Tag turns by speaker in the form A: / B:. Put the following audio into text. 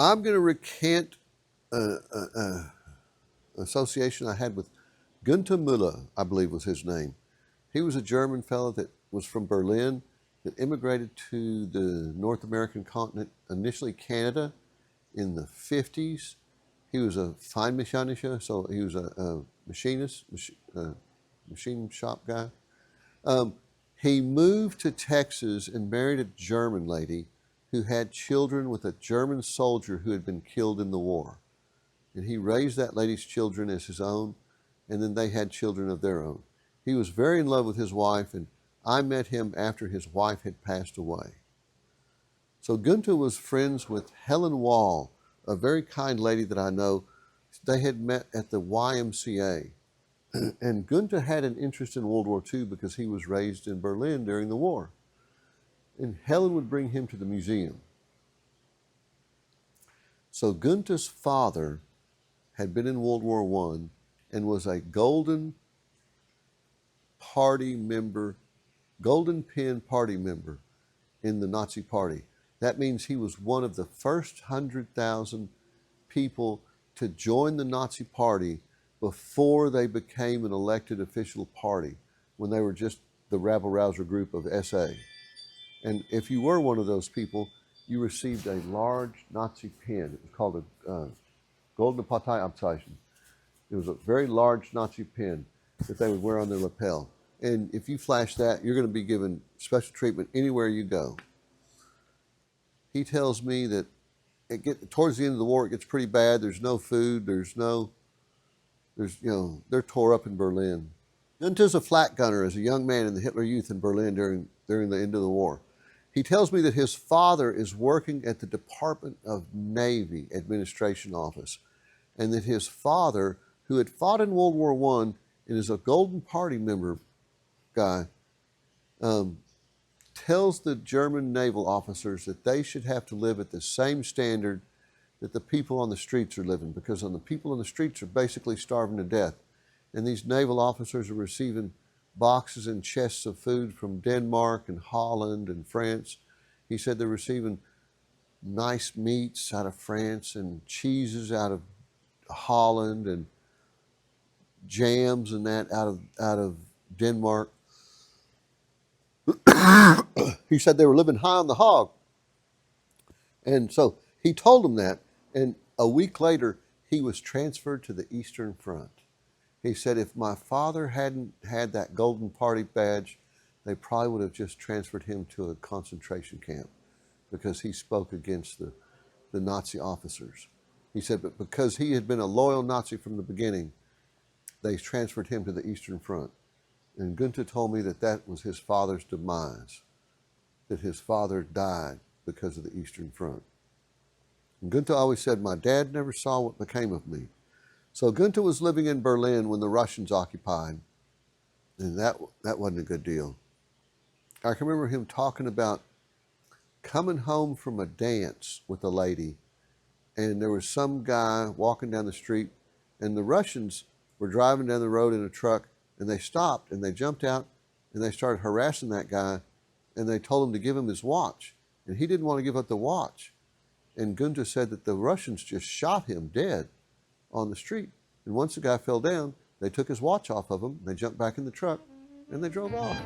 A: I'm going to recant an association I had with Günther Müller, I believe was his name. He was a German fellow that was from Berlin that immigrated to the North American continent, initially Canada, in the 50s. He was a Feinmechanischer, so he was a machinist, machine shop guy. He moved to Texas and married a German lady who had children with a German soldier who had been killed in the war. And he raised that lady's children as his own, and then they had children of their own. He was very in love with his wife, and I met him after his wife had passed away. So Günther was friends with Helen Wall, a very kind lady that I know. They had met at the YMCA. And Günther had an interest in World War II because he was raised in Berlin during the war. And Helen would bring him to the museum. So Günther's father had been in World War I and was a Golden Pin Party member in the Nazi Party. That means he was one of the first 100,000 people to join the Nazi Party before they became an elected official party, when they were just the rabble-rouser group of SA. And if you were one of those people, you received a large Nazi pin. It was called a Goldene Parteiabzeichen. It was a very large Nazi pin that they would wear on their lapel. And if you flash that, you're going to be given special treatment anywhere you go. He tells me that towards the end of the war, it gets pretty bad. There's no food. They're tore up in Berlin. Günther's a flak gunner as a young man in the Hitler Youth in Berlin during the end of the war. He tells me that his father is working at the Department of Navy Administration Office, and that his father, who had fought in World War I and is a Golden Party member guy, tells the German naval officers that they should have to live at the same standard that the people on the streets are living, because the people on the streets are basically starving to death. And these naval officers are receiving boxes and chests of food from Denmark and Holland and France. He said they're receiving nice meats out of France and cheeses out of Holland and jams and that out of Denmark. He said they were living high on the hog. And so he told them that, and a week later, he was transferred to the Eastern Front. He said if my father hadn't had that Golden Party badge, they probably would have just transferred him to a concentration camp, because he spoke against the Nazi officers. He said, but because he had been a loyal Nazi from the beginning, they transferred him to the Eastern Front. And Günther told me that that was his father's demise, that his father died because of the Eastern Front. And Günther always said, my dad never saw what became of me. So Günther was living in Berlin when the Russians occupied, and that wasn't a good deal. I can remember him talking about coming home from a dance with a lady, and there was some guy walking down the street, and the Russians were driving down the road in a truck, and they stopped, and they jumped out, and they started harassing that guy, and they told him to give him his watch, and he didn't want to give up the watch. And Günther said that the Russians just shot him dead on the street. And once the guy fell down, they took his watch off of him, they jumped back in the truck, and they drove off.